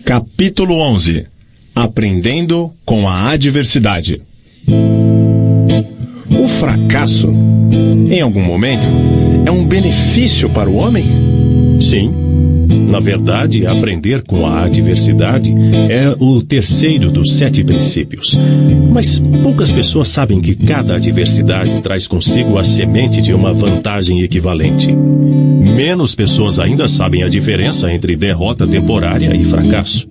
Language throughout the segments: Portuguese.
Capítulo 11. Aprendendo com a adversidade. O fracasso, em algum momento, é um benefício para o homem? Sim. Na verdade, aprender com a adversidade é o terceiro dos 7 princípios. Mas poucas pessoas sabem que cada adversidade traz consigo a semente de uma vantagem equivalente. Menos pessoas ainda sabem a diferença entre derrota temporária e fracasso.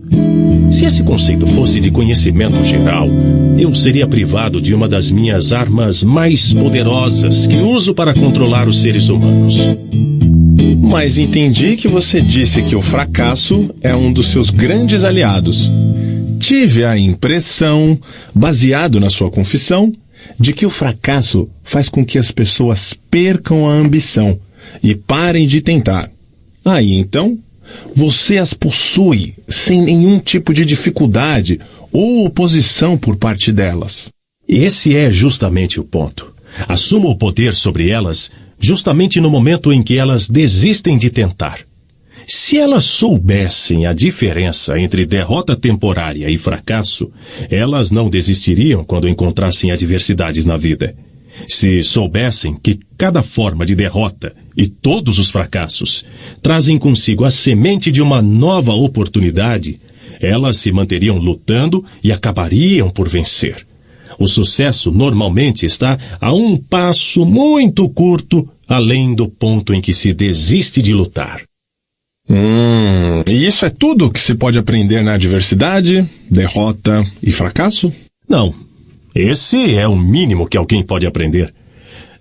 Se esse conceito fosse de conhecimento geral, eu seria privado de uma das minhas armas mais poderosas que uso para controlar os seres humanos. Mas entendi que você disse que o fracasso é um dos seus grandes aliados. Tive a impressão, baseado na sua confissão, de que o fracasso faz com que as pessoas percam a ambição e parem de tentar. Aí então, você as possui sem nenhum tipo de dificuldade ou oposição por parte delas. Esse é justamente o ponto. Assumo o poder sobre elas justamente no momento em que elas desistem de tentar. Se elas soubessem a diferença entre derrota temporária e fracasso, elas não desistiriam quando encontrassem adversidades na vida. Se soubessem que cada forma de derrota e todos os fracassos trazem consigo a semente de uma nova oportunidade, elas se manteriam lutando e acabariam por vencer. O sucesso normalmente está a um passo muito curto além do ponto em que se desiste de lutar. E isso é tudo que se pode aprender na adversidade, derrota e fracasso? Não. Esse é o mínimo que alguém pode aprender.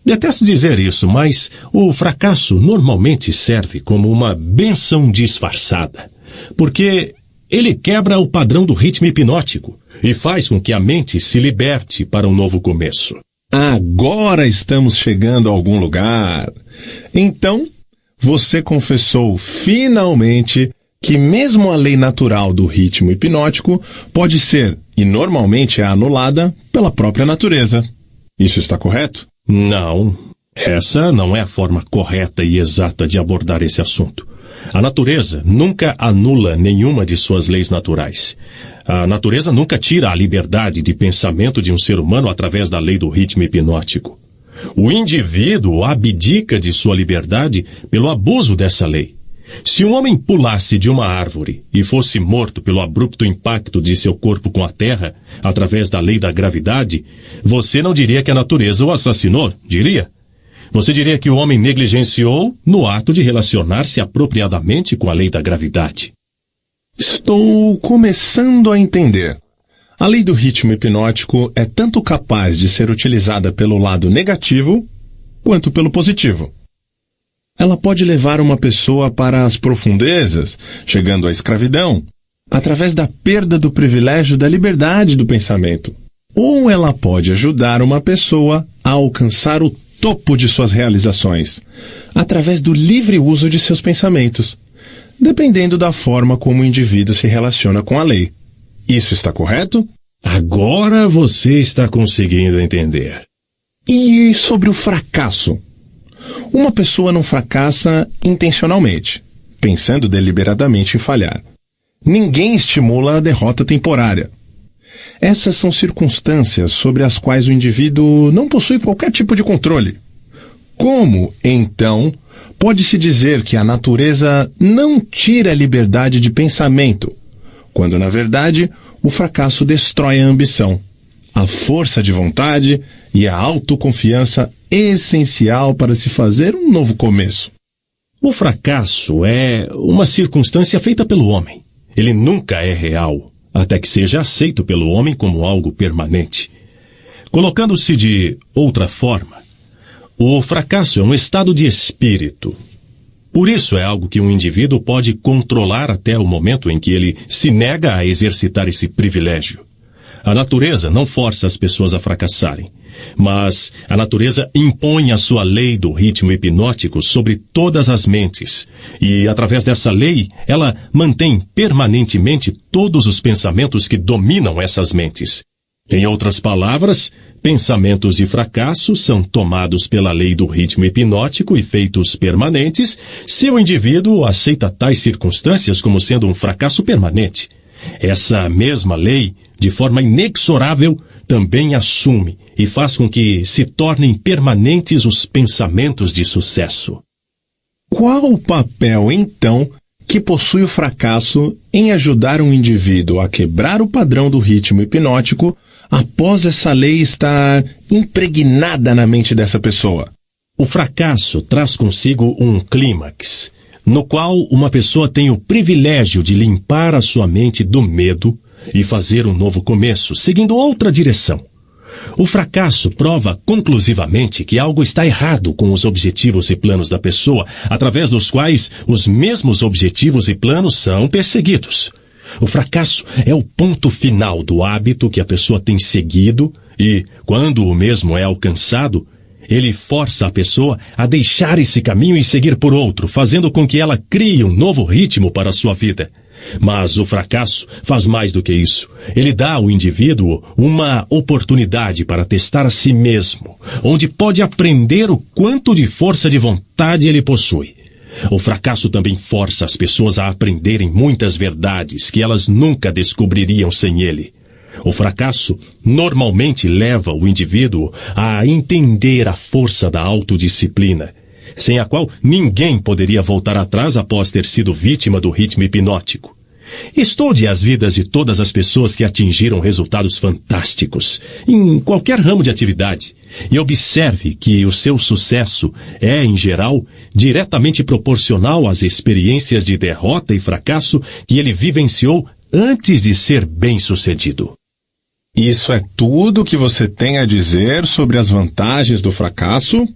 Detesto dizer isso, mas o fracasso normalmente serve como uma bênção disfarçada, porque ele quebra o padrão do ritmo hipnótico e faz com que a mente se liberte para um novo começo. Agora estamos chegando a algum lugar. Então, você confessou finalmente que mesmo a lei natural do ritmo hipnótico pode ser, e normalmente é anulada, pela própria natureza. Isso está correto? Não. Essa não é a forma correta e exata de abordar esse assunto. A natureza nunca anula nenhuma de suas leis naturais. A natureza nunca tira a liberdade de pensamento de um ser humano através da lei do ritmo hipnótico. O indivíduo abdica de sua liberdade pelo abuso dessa lei. Se um homem pulasse de uma árvore e fosse morto pelo abrupto impacto de seu corpo com a terra, através da lei da gravidade, você não diria que a natureza o assassinou, diria? Você diria que o homem negligenciou no ato de relacionar-se apropriadamente com a lei da gravidade. Estou começando a entender. A lei do ritmo hipnótico é tanto capaz de ser utilizada pelo lado negativo quanto pelo positivo. Ela pode levar uma pessoa para as profundezas, chegando à escravidão, através da perda do privilégio da liberdade do pensamento. Ou ela pode ajudar uma pessoa a alcançar o topo de suas realizações, através do livre uso de seus pensamentos, dependendo da forma como o indivíduo se relaciona com a lei. Isso está correto? Agora você está conseguindo entender. E sobre o fracasso? Uma pessoa não fracassa intencionalmente, pensando deliberadamente em falhar. Ninguém estimula a derrota temporária. Essas são circunstâncias sobre as quais o indivíduo não possui qualquer tipo de controle. Como, então, pode-se dizer que a natureza não tira a liberdade de pensamento, quando, na verdade, o fracasso destrói a ambição, a força de vontade e a autoconfiança essencial para se fazer um novo começo? O fracasso é uma circunstância feita pelo homem. Ele nunca é real, até que seja aceito pelo homem como algo permanente. Colocando-se de outra forma, o fracasso é um estado de espírito. Por isso é algo que um indivíduo pode controlar até o momento em que ele se nega a exercitar esse privilégio. A natureza não força as pessoas a fracassarem, mas a natureza impõe a sua lei do ritmo hipnótico sobre todas as mentes, e através dessa lei, ela mantém permanentemente todos os pensamentos que dominam essas mentes. Em outras palavras, pensamentos de fracasso são tomados pela lei do ritmo hipnótico e feitos permanentes se o indivíduo aceita tais circunstâncias como sendo um fracasso permanente. Essa mesma lei, de forma inexorável, também assume e faz com que se tornem permanentes os pensamentos de sucesso. Qual o papel, então, que possui o fracasso em ajudar um indivíduo a quebrar o padrão do ritmo hipnótico após essa lei estar impregnada na mente dessa pessoa? O fracasso traz consigo um clímax, no qual uma pessoa tem o privilégio de limpar a sua mente do medo e fazer um novo começo, seguindo outra direção. O fracasso prova conclusivamente que algo está errado com os objetivos e planos da pessoa, através dos quais os mesmos objetivos e planos são perseguidos. O fracasso é o ponto final do hábito que a pessoa tem seguido e, quando o mesmo é alcançado, ele força a pessoa a deixar esse caminho e seguir por outro, fazendo com que ela crie um novo ritmo para a sua vida. Mas o fracasso faz mais do que isso. Ele dá ao indivíduo uma oportunidade para testar a si mesmo, onde pode aprender o quanto de força de vontade ele possui. O fracasso também força as pessoas a aprenderem muitas verdades que elas nunca descobririam sem ele. O fracasso normalmente leva o indivíduo a entender a força da autodisciplina, sem a qual ninguém poderia voltar atrás após ter sido vítima do ritmo hipnótico. Estude as vidas de todas as pessoas que atingiram resultados fantásticos em qualquer ramo de atividade e observe que o seu sucesso é, em geral, diretamente proporcional às experiências de derrota e fracasso que ele vivenciou antes de ser bem-sucedido. Isso é tudo que você tem a dizer sobre as vantagens do fracasso?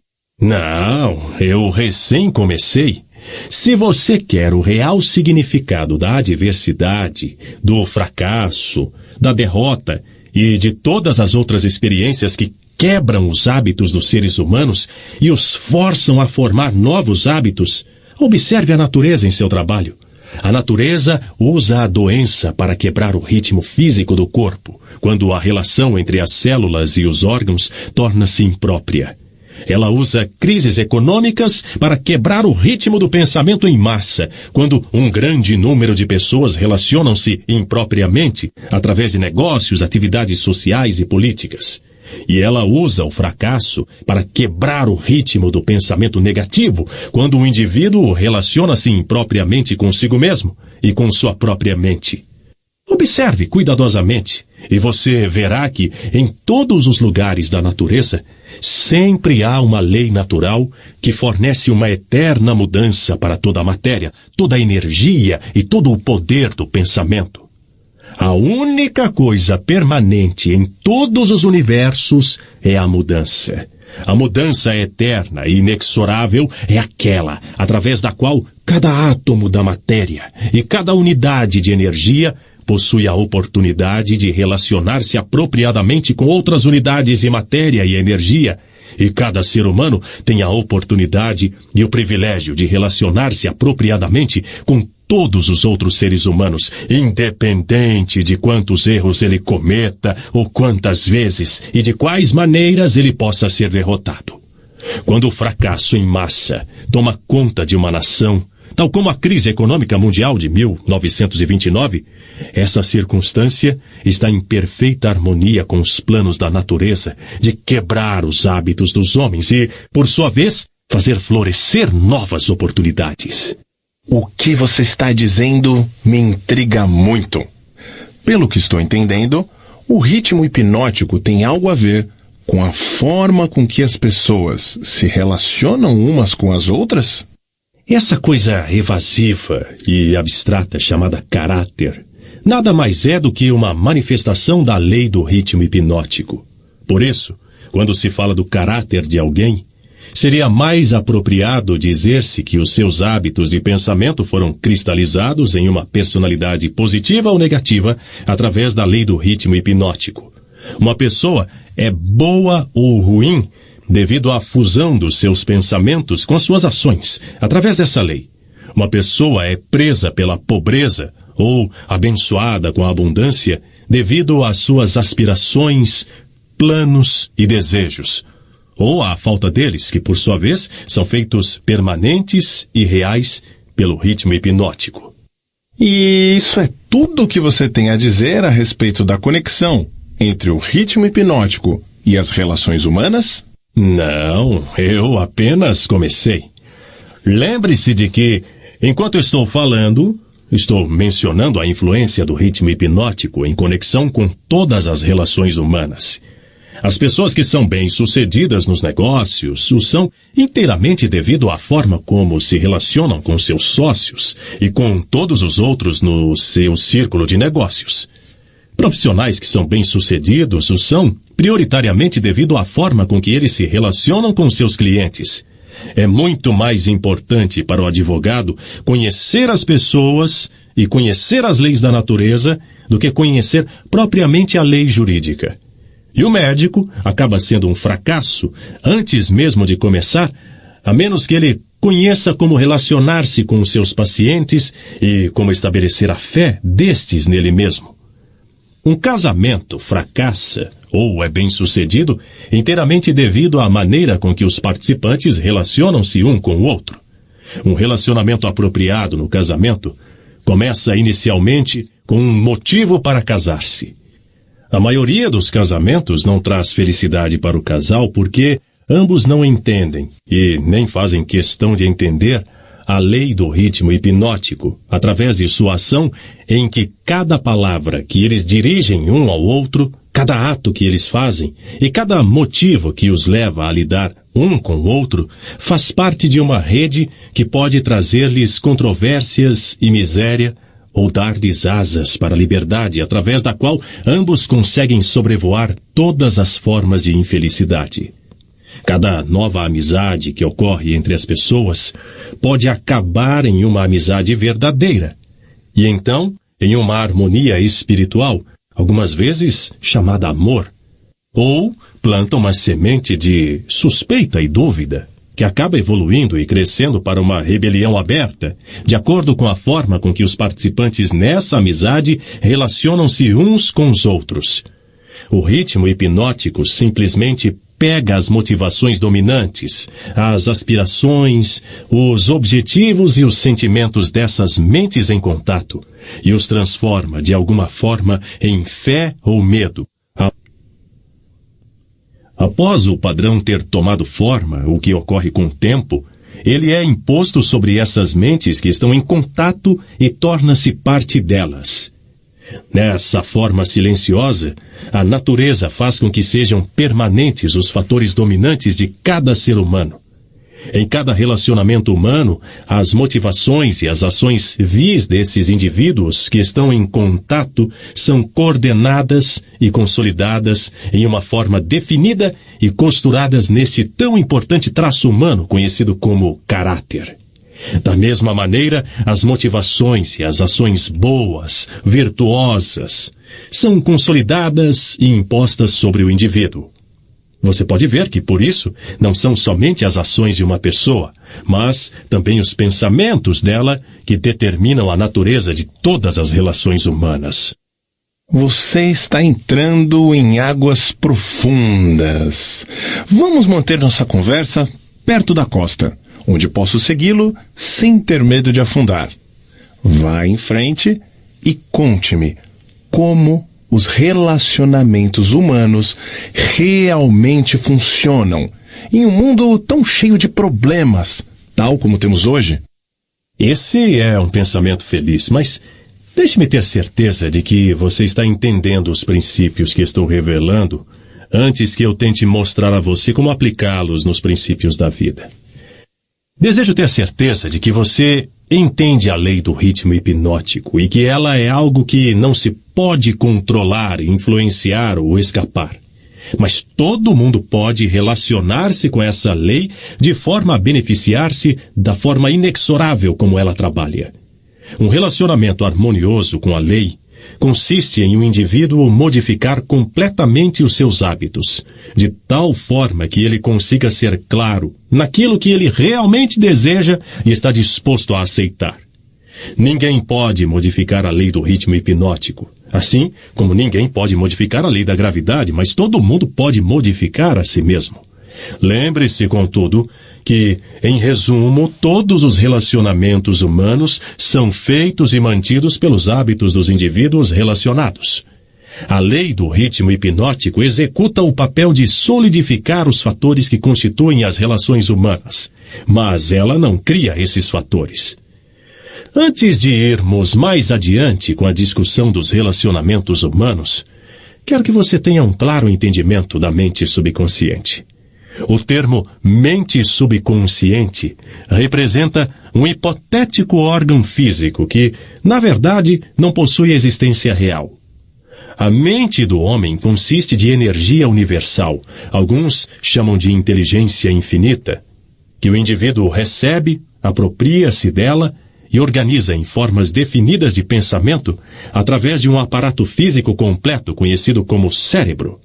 Não, eu recém comecei. Se você quer o real significado da adversidade, do fracasso, da derrota e de todas as outras experiências que quebram os hábitos dos seres humanos e os forçam a formar novos hábitos, observe a natureza em seu trabalho. A natureza usa a doença para quebrar o ritmo físico do corpo, quando a relação entre as células e os órgãos torna-se imprópria. Ela usa crises econômicas para quebrar o ritmo do pensamento em massa, quando um grande número de pessoas relacionam-se impropriamente através de negócios, atividades sociais e políticas. E ela usa o fracasso para quebrar o ritmo do pensamento negativo, quando o indivíduo relaciona-se impropriamente consigo mesmo e com sua própria mente. Observe cuidadosamente e você verá que em todos os lugares da natureza sempre há uma lei natural que fornece uma eterna mudança para toda a matéria, toda a energia e todo o poder do pensamento. A única coisa permanente em todos os universos é a mudança. A mudança eterna e inexorável é aquela através da qual cada átomo da matéria e cada unidade de energia possui a oportunidade de relacionar-se apropriadamente com outras unidades de matéria e energia, e cada ser humano tem a oportunidade e o privilégio de relacionar-se apropriadamente com todos os outros seres humanos, independente de quantos erros ele cometa ou quantas vezes e de quais maneiras ele possa ser derrotado. Quando o fracasso em massa toma conta de uma nação, tal como a crise econômica mundial de 1929, essa circunstância está em perfeita harmonia com os planos da natureza de quebrar os hábitos dos homens e, por sua vez, fazer florescer novas oportunidades. O que você está dizendo me intriga muito. Pelo que estou entendendo, o ritmo hipnótico tem algo a ver com a forma com que as pessoas se relacionam umas com as outras? Essa coisa evasiva e abstrata chamada caráter nada mais é do que uma manifestação da lei do ritmo hipnótico. Por isso, quando se fala do caráter de alguém, seria mais apropriado dizer-se que os seus hábitos de pensamento foram cristalizados em uma personalidade positiva ou negativa através da lei do ritmo hipnótico. Uma pessoa é boa ou ruim devido à fusão dos seus pensamentos com as suas ações, através dessa lei. Uma pessoa é presa pela pobreza ou abençoada com a abundância devido às suas aspirações, planos e desejos, ou à falta deles, que por sua vez são feitos permanentes e reais pelo ritmo hipnótico. E isso é tudo o que você tem a dizer a respeito da conexão entre o ritmo hipnótico e as relações humanas? Não, eu apenas comecei. Lembre-se de que, enquanto estou falando, estou mencionando a influência do ritmo hipnótico em conexão com todas as relações humanas. As pessoas que são bem-sucedidas nos negócios o são inteiramente devido à forma como se relacionam com seus sócios e com todos os outros no seu círculo de negócios. Profissionais que são bem-sucedidos o são prioritariamente devido à forma com que eles se relacionam com seus clientes. É muito mais importante para o advogado conhecer as pessoas e conhecer as leis da natureza do que conhecer propriamente a lei jurídica. E o médico acaba sendo um fracasso antes mesmo de começar, a menos que ele conheça como relacionar-se com os seus pacientes e como estabelecer a fé destes nele mesmo. Um casamento fracassa ou é bem-sucedido inteiramente devido à maneira com que os participantes relacionam-se um com o outro. Um relacionamento apropriado no casamento começa inicialmente com um motivo para casar-se. A maioria dos casamentos não traz felicidade para o casal porque ambos não entendem e nem fazem questão de entender a lei do ritmo hipnótico através de sua ação em que cada palavra que eles dirigem um ao outro, cada ato que eles fazem e cada motivo que os leva a lidar um com o outro faz parte de uma rede que pode trazer-lhes controvérsias e miséria ou dar-lhes asas para a liberdade, através da qual ambos conseguem sobrevoar todas as formas de infelicidade. Cada nova amizade que ocorre entre as pessoas pode acabar em uma amizade verdadeira, e então em uma harmonia espiritual, algumas vezes chamada amor, ou planta uma semente de suspeita e dúvida, que acaba evoluindo e crescendo para uma rebelião aberta, de acordo com a forma com que os participantes nessa amizade relacionam-se uns com os outros. O ritmo hipnótico simplesmente pega as motivações dominantes, as aspirações, os objetivos e os sentimentos dessas mentes em contato e os transforma de alguma forma em fé ou medo. Após o padrão ter tomado forma, o que ocorre com o tempo, ele é imposto sobre essas mentes que estão em contato e torna-se parte delas. Nessa forma silenciosa, a natureza faz com que sejam permanentes os fatores dominantes de cada ser humano. Em cada relacionamento humano, as motivações e as ações vis desses indivíduos que estão em contato são coordenadas e consolidadas em uma forma definida e costuradas nesse tão importante traço humano conhecido como caráter. Da mesma maneira, as motivações e as ações boas, virtuosas, são consolidadas e impostas sobre o indivíduo. Você pode ver que, por isso, não são somente as ações de uma pessoa, mas também os pensamentos dela que determinam a natureza de todas as relações humanas. Você está entrando em águas profundas. Vamos manter nossa conversa perto da costa, onde posso segui-lo sem ter medo de afundar. Vá em frente e conte-me como os relacionamentos humanos realmente funcionam em um mundo tão cheio de problemas, tal como temos hoje. Esse é um pensamento feliz, mas deixe-me ter certeza de que você está entendendo os princípios que estou revelando antes que eu tente mostrar a você como aplicá-los nos princípios da vida. Desejo ter certeza de que você entende a lei do ritmo hipnótico e que ela é algo que não se pode controlar, influenciar ou escapar. Mas todo mundo pode relacionar-se com essa lei de forma a beneficiar-se da forma inexorável como ela trabalha. Um relacionamento harmonioso com a lei consiste em um indivíduo modificar completamente os seus hábitos, de tal forma que ele consiga ser claro naquilo que ele realmente deseja e está disposto a aceitar. Ninguém pode modificar a lei do ritmo hipnótico, assim como ninguém pode modificar a lei da gravidade, mas todo mundo pode modificar a si mesmo. Lembre-se, contudo, que, em resumo, todos os relacionamentos humanos são feitos e mantidos pelos hábitos dos indivíduos relacionados. A lei do ritmo hipnótico executa o papel de solidificar os fatores que constituem as relações humanas, mas ela não cria esses fatores. Antes de irmos mais adiante com a discussão dos relacionamentos humanos, quero que você tenha um claro entendimento da mente subconsciente. O termo mente subconsciente representa um hipotético órgão físico que, na verdade, não possui existência real. A mente do homem consiste de energia universal, alguns chamam de inteligência infinita, que o indivíduo recebe, apropria-se dela e organiza em formas definidas de pensamento através de um aparato físico completo conhecido como cérebro.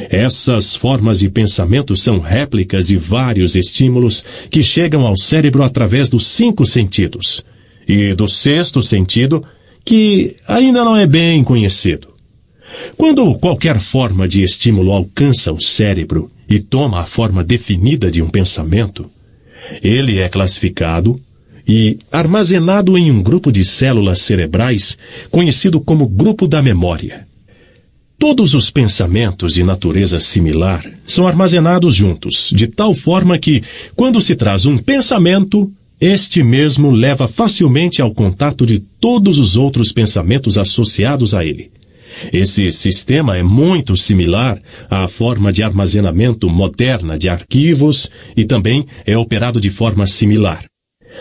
Essas formas de pensamento são réplicas de vários estímulos que chegam ao cérebro através dos 5 sentidos, e do 6º sentido, que ainda não é bem conhecido. Quando qualquer forma de estímulo alcança o cérebro e toma a forma definida de um pensamento, ele é classificado e armazenado em um grupo de células cerebrais conhecido como grupo da memória. Todos os pensamentos de natureza similar são armazenados juntos, de tal forma que, quando se traz um pensamento, este mesmo leva facilmente ao contato de todos os outros pensamentos associados a ele. Esse sistema é muito similar à forma de armazenamento moderna de arquivos e também é operado de forma similar.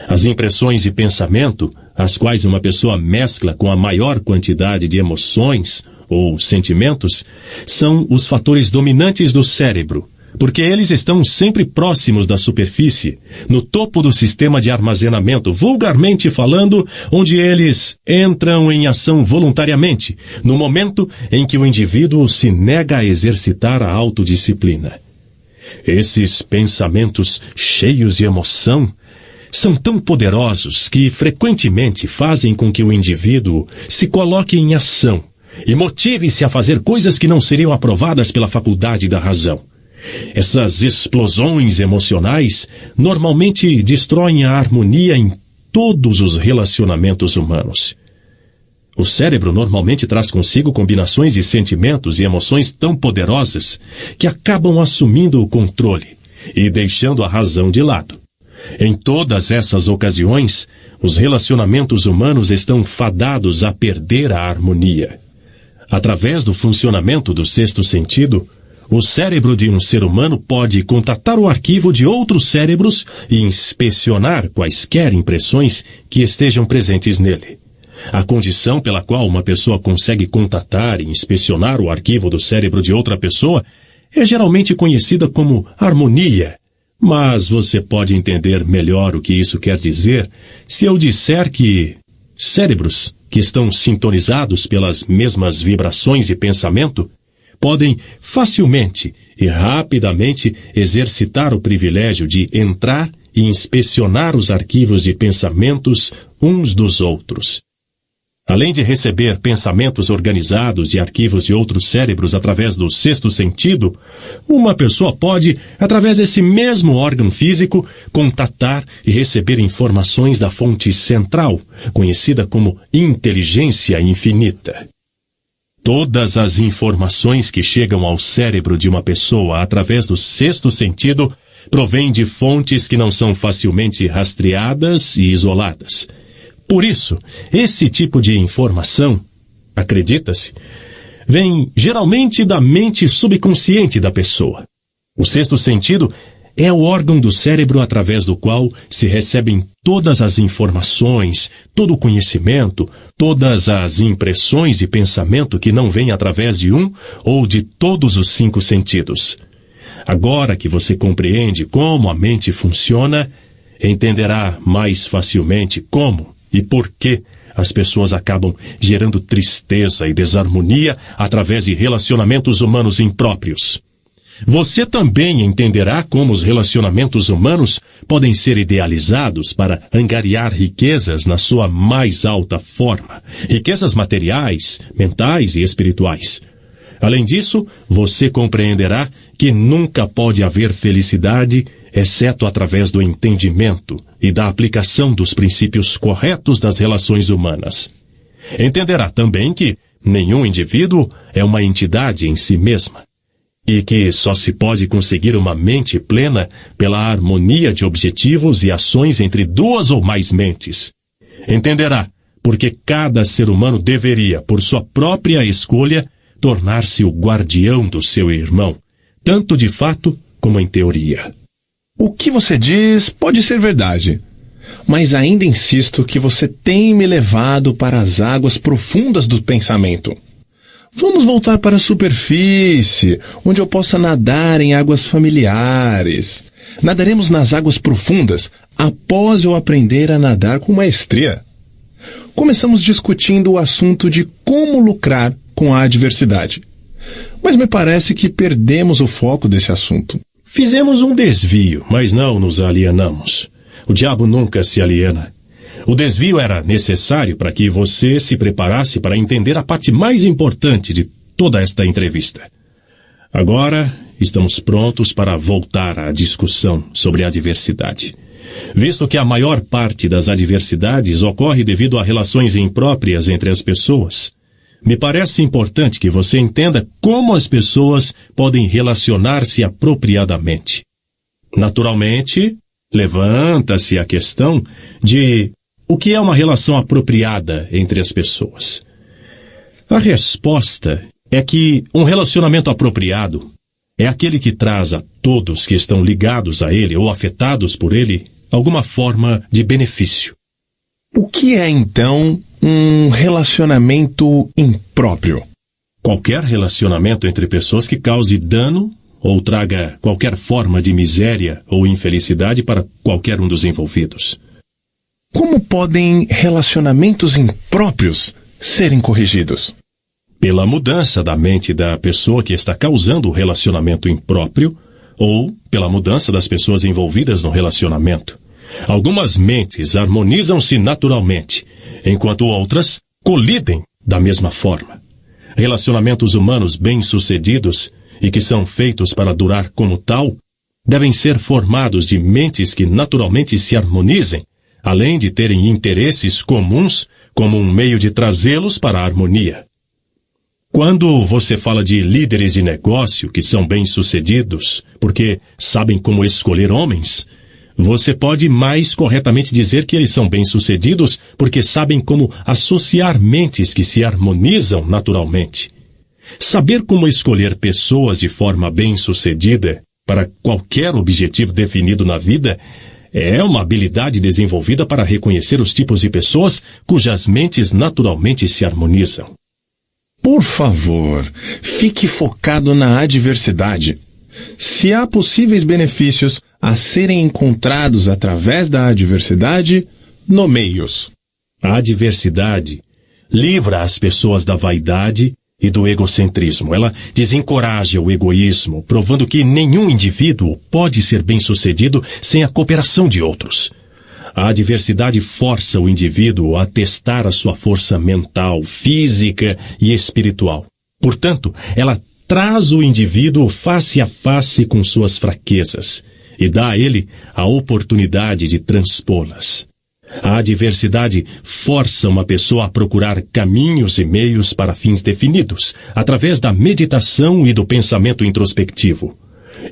As impressões de pensamento, as quais uma pessoa mescla com a maior quantidade de emoções ou sentimentos, são os fatores dominantes do cérebro, porque eles estão sempre próximos da superfície, no topo do sistema de armazenamento, vulgarmente falando, onde eles entram em ação voluntariamente, no momento em que o indivíduo se nega a exercitar a autodisciplina. Esses pensamentos cheios de emoção são tão poderosos que frequentemente fazem com que o indivíduo se coloque em ação e motive-se a fazer coisas que não seriam aprovadas pela faculdade da razão. Essas explosões emocionais normalmente destroem a harmonia em todos os relacionamentos humanos. O cérebro normalmente traz consigo combinações de sentimentos e emoções tão poderosas que acabam assumindo o controle e deixando a razão de lado. Em todas essas ocasiões, os relacionamentos humanos estão fadados a perder a harmonia. Através do funcionamento do 6º sentido, o cérebro de um ser humano pode contatar o arquivo de outros cérebros e inspecionar quaisquer impressões que estejam presentes nele. A condição pela qual uma pessoa consegue contatar e inspecionar o arquivo do cérebro de outra pessoa é geralmente conhecida como harmonia, mas você pode entender melhor o que isso quer dizer se eu disser que cérebros que estão sintonizados pelas mesmas vibrações de pensamento podem facilmente e rapidamente exercitar o privilégio de entrar e inspecionar os arquivos de pensamentos uns dos outros. Além de receber pensamentos organizados de arquivos de outros cérebros através do 6º sentido, uma pessoa pode, através desse mesmo órgão físico, contatar e receber informações da fonte central, conhecida como inteligência infinita. Todas as informações que chegam ao cérebro de uma pessoa através do 6º sentido provêm de fontes que não são facilmente rastreadas e isoladas. Por isso, esse tipo de informação, acredita-se, vem geralmente da mente subconsciente da pessoa. O 6º sentido é o órgão do cérebro através do qual se recebem todas as informações, todo o conhecimento, todas as impressões de pensamento que não vêm através de um ou de todos os 5 sentidos. Agora que você compreende como a mente funciona, entenderá mais facilmente como e por que as pessoas acabam gerando tristeza e desarmonia através de relacionamentos humanos impróprios. Você também entenderá como os relacionamentos humanos podem ser idealizados para angariar riquezas na sua mais alta forma, riquezas materiais, mentais e espirituais. Além disso, você compreenderá que nunca pode haver felicidade exceto através do entendimento e da aplicação dos princípios corretos das relações humanas. Entenderá também que nenhum indivíduo é uma entidade em si mesma, e que só se pode conseguir uma mente plena pela harmonia de objetivos e ações entre duas ou mais mentes. Entenderá porque cada ser humano deveria, por sua própria escolha, tornar-se o guardião do seu irmão, tanto de fato como em teoria. O que você diz pode ser verdade, mas ainda insisto que você tem me levado para as águas profundas do pensamento. Vamos voltar para a superfície, onde eu possa nadar em águas familiares. Nadaremos nas águas profundas após eu aprender a nadar com maestria. Começamos discutindo o assunto de como lucrar com a adversidade. Mas me parece que perdemos o foco desse assunto. Fizemos um desvio, mas não nos alienamos. O diabo nunca se aliena. O desvio era necessário para que você se preparasse para entender a parte mais importante de toda esta entrevista. Agora, estamos prontos para voltar à discussão sobre a adversidade. Visto que a maior parte das adversidades ocorre devido a relações impróprias entre as pessoas, me parece importante que você entenda como as pessoas podem relacionar-se apropriadamente. Naturalmente, levanta-se a questão de o que é uma relação apropriada entre as pessoas. A resposta é que um relacionamento apropriado é aquele que traz a todos que estão ligados a ele ou afetados por ele alguma forma de benefício. O que é, então, um relacionamento impróprio? Qualquer relacionamento entre pessoas que cause dano ou traga qualquer forma de miséria ou infelicidade para qualquer um dos envolvidos. Como podem relacionamentos impróprios serem corrigidos? Pela mudança da mente da pessoa que está causando o relacionamento impróprio ou pela mudança das pessoas envolvidas no relacionamento. Algumas mentes harmonizam-se naturalmente, enquanto outras colidem da mesma forma. Relacionamentos humanos bem-sucedidos e que são feitos para durar como tal, devem ser formados de mentes que naturalmente se harmonizem, além de terem interesses comuns como um meio de trazê-los para a harmonia. Quando você fala de líderes de negócio que são bem-sucedidos porque sabem como escolher homens, você pode mais corretamente dizer que eles são bem-sucedidos porque sabem como associar mentes que se harmonizam naturalmente. Saber como escolher pessoas de forma bem-sucedida para qualquer objetivo definido na vida é uma habilidade desenvolvida para reconhecer os tipos de pessoas cujas mentes naturalmente se harmonizam. Por favor, fique focado na adversidade. Se há possíveis benefícios a serem encontrados através da adversidade, nomeie-os. A adversidade livra as pessoas da vaidade e do egocentrismo. Ela desencoraja o egoísmo, provando que nenhum indivíduo pode ser bem-sucedido sem a cooperação de outros. A adversidade força o indivíduo a testar a sua força mental, física e espiritual. Portanto, ela traz o indivíduo face a face com suas fraquezas e dá a ele a oportunidade de transpô-las. A adversidade força uma pessoa a procurar caminhos e meios para fins definidos, através da meditação e do pensamento introspectivo.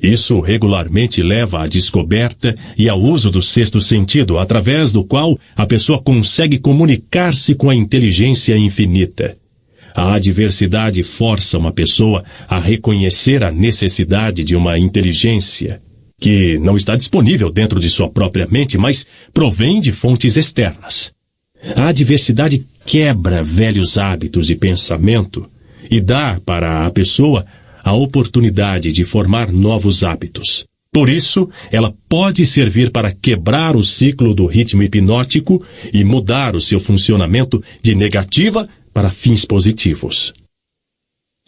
Isso regularmente leva à descoberta e ao uso do sexto sentido, através do qual a pessoa consegue comunicar-se com a inteligência infinita. A adversidade força uma pessoa a reconhecer a necessidade de uma inteligência que não está disponível dentro de sua própria mente, mas provém de fontes externas. A adversidade quebra velhos hábitos de pensamento e dá para a pessoa a oportunidade de formar novos hábitos. Por isso, ela pode servir para quebrar o ciclo do ritmo hipnótico e mudar o seu funcionamento de negativa para fins positivos.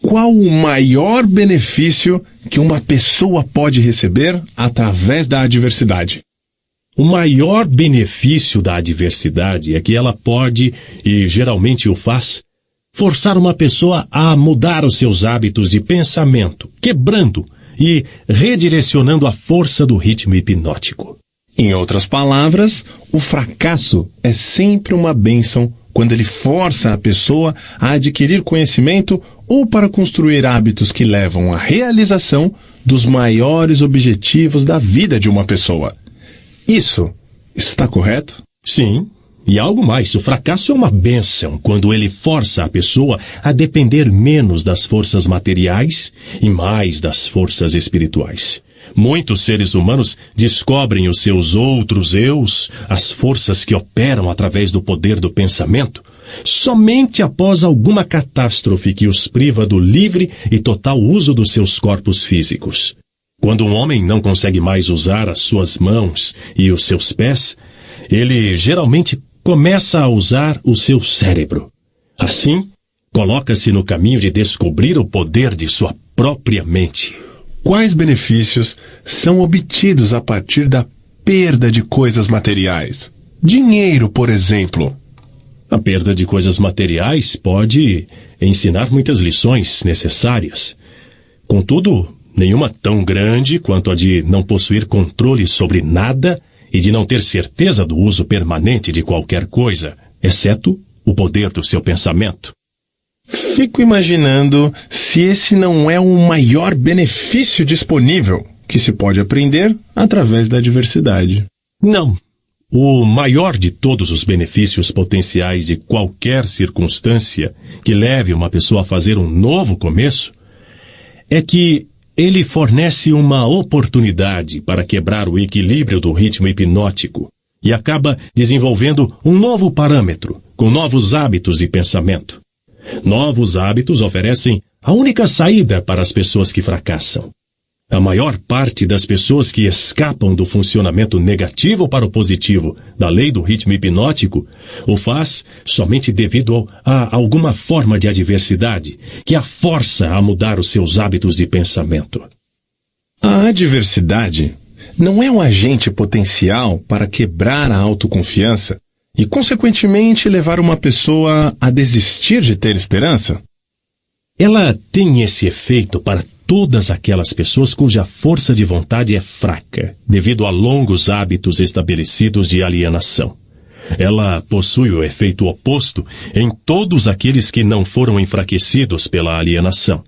Qual o maior benefício que uma pessoa pode receber através da adversidade? O maior benefício da adversidade é que ela pode, e geralmente o faz, forçar uma pessoa a mudar os seus hábitos de pensamento, quebrando e redirecionando a força do ritmo hipnótico. Em outras palavras, o fracasso é sempre uma bênção quando ele força a pessoa a adquirir conhecimento ou para construir hábitos que levam à realização dos maiores objetivos da vida de uma pessoa. Isso está correto? Sim, e algo mais, o fracasso é uma bênção quando ele força a pessoa a depender menos das forças materiais e mais das forças espirituais. Muitos seres humanos descobrem os seus outros eus, as forças que operam através do poder do pensamento, somente após alguma catástrofe que os priva do livre e total uso dos seus corpos físicos. Quando um homem não consegue mais usar as suas mãos e os seus pés, ele geralmente começa a usar o seu cérebro. Assim, coloca-se no caminho de descobrir o poder de sua própria mente. Quais benefícios são obtidos a partir da perda de coisas materiais? Dinheiro, por exemplo. A perda de coisas materiais pode ensinar muitas lições necessárias. Contudo, nenhuma tão grande quanto a de não possuir controle sobre nada e de não ter certeza do uso permanente de qualquer coisa, exceto o poder do seu pensamento. Fico imaginando se esse não é o maior benefício disponível que se pode aprender através da adversidade. Não. O maior de todos os benefícios potenciais de qualquer circunstância que leve uma pessoa a fazer um novo começo é que ele fornece uma oportunidade para quebrar o equilíbrio do ritmo hipnótico e acaba desenvolvendo um novo parâmetro, com novos hábitos de pensamento. Novos hábitos oferecem a única saída para as pessoas que fracassam. A maior parte das pessoas que escapam do funcionamento negativo para o positivo da lei do ritmo hipnótico o faz somente devido a alguma forma de adversidade que a força a mudar os seus hábitos de pensamento. A adversidade não é um agente potencial para quebrar a autoconfiança e, consequentemente, levar uma pessoa a desistir de ter esperança? Ela tem esse efeito para todas aquelas pessoas cuja força de vontade é fraca, devido a longos hábitos estabelecidos de alienação. Ela possui o efeito oposto em todos aqueles que não foram enfraquecidos pela alienação.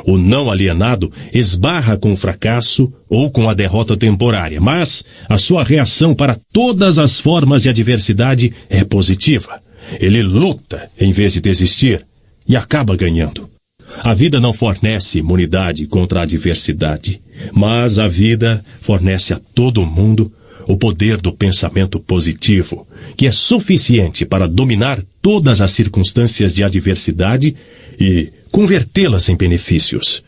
O não alienado esbarra com o fracasso ou com a derrota temporária, mas a sua reação para todas as formas de adversidade é positiva. Ele luta em vez de desistir e acaba ganhando. A vida não fornece imunidade contra a adversidade, mas a vida fornece a todo mundo o poder do pensamento positivo, que é suficiente para dominar todas as circunstâncias de adversidade e convertê-las em benefícios.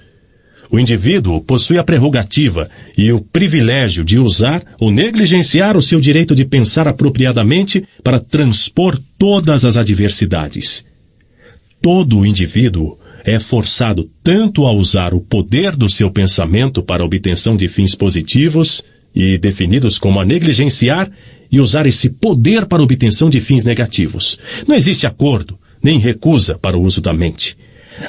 O indivíduo possui a prerrogativa e o privilégio de usar ou negligenciar o seu direito de pensar apropriadamente para transpor todas as adversidades. Todo indivíduo é forçado tanto a usar o poder do seu pensamento para a obtenção de fins positivos e definidos como a negligenciar e usar esse poder para a obtenção de fins negativos. Não existe acordo, nem recusa para o uso da mente.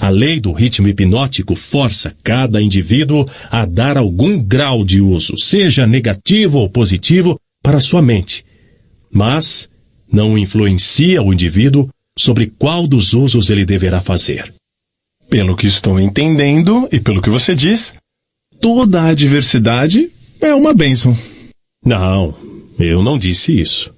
A lei do ritmo hipnótico força cada indivíduo a dar algum grau de uso, seja negativo ou positivo, para sua mente, mas não influencia o indivíduo sobre qual dos usos ele deverá fazer. Pelo que estou entendendo e pelo que você diz, toda a adversidade é uma bênção. Não, eu não disse isso.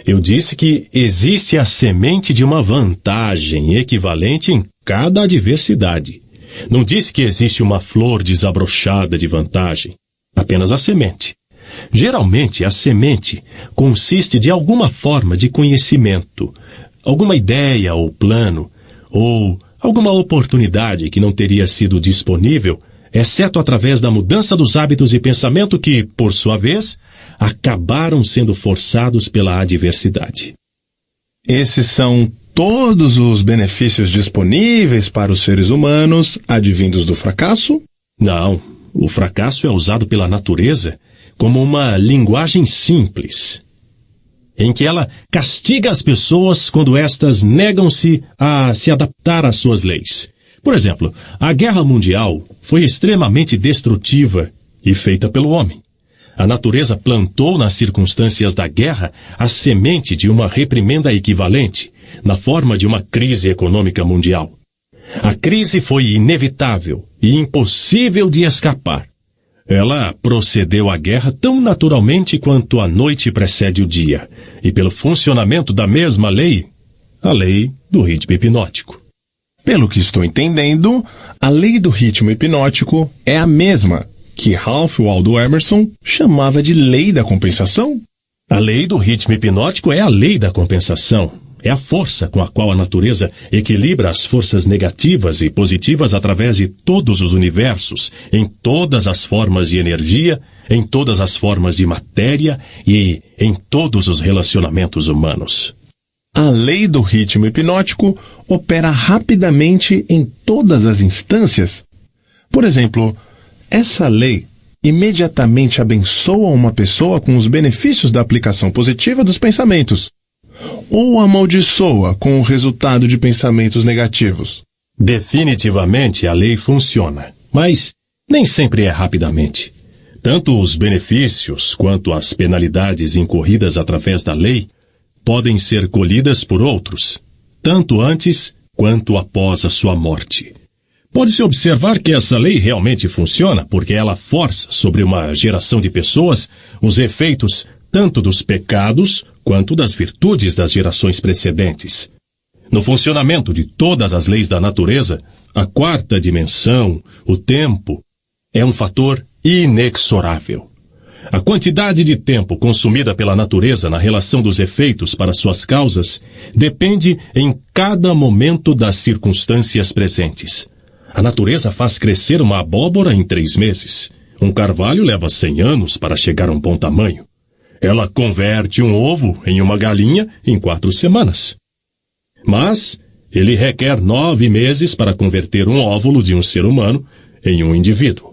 Eu disse que existe a semente de uma vantagem equivalente em cada adversidade. Não disse que existe uma flor desabrochada de vantagem. Apenas a semente. Geralmente, a semente consiste de alguma forma de conhecimento, alguma ideia ou plano, ou alguma oportunidade que não teria sido disponível, exceto através da mudança dos hábitos de pensamento que, por sua vez, acabaram sendo forçados pela adversidade. Esses são todos os benefícios disponíveis para os seres humanos advindos do fracasso? Não, o fracasso é usado pela natureza como uma linguagem simples. em que ela castiga as pessoas quando estas negam-se a se adaptar às suas leis. Por exemplo, a Guerra Mundial foi extremamente destrutiva e feita pelo homem. A natureza plantou nas circunstâncias da guerra a semente de uma reprimenda equivalente, na forma de uma crise econômica mundial. A crise foi inevitável e impossível de escapar. Ela procedeu à guerra tão naturalmente quanto a noite precede o dia, e pelo funcionamento da mesma lei, a lei do ritmo hipnótico. Pelo que estou entendendo, a lei do ritmo hipnótico é a mesma que Ralph Waldo Emerson chamava de lei da compensação? A lei do ritmo hipnótico é a lei da compensação. É a força com a qual a natureza equilibra as forças negativas e positivas através de todos os universos, em todas as formas de energia, em todas as formas de matéria e em todos os relacionamentos humanos. A lei do ritmo hipnótico opera rapidamente em todas as instâncias. Por exemplo, essa lei imediatamente abençoa uma pessoa com os benefícios da aplicação positiva dos pensamentos, ou amaldiçoa com o resultado de pensamentos negativos. Definitivamente a lei funciona, mas nem sempre é rapidamente. Tanto os benefícios quanto as penalidades incorridas através da lei podem ser colhidas por outros, tanto antes quanto após a sua morte. Pode-se observar que essa lei realmente funciona porque ela força sobre uma geração de pessoas os efeitos tanto dos pecados quanto das virtudes das gerações precedentes. No funcionamento de todas as leis da natureza, a quarta dimensão, o tempo, é um fator inexorável. A quantidade de tempo consumida pela natureza na relação dos efeitos para suas causas depende em cada momento das circunstâncias presentes. A natureza faz crescer uma abóbora em 3 meses. Um carvalho leva 100 anos para chegar a um bom tamanho. Ela converte um ovo em uma galinha em 4 semanas. Mas ele requer 9 meses para converter um óvulo de um ser humano em um indivíduo.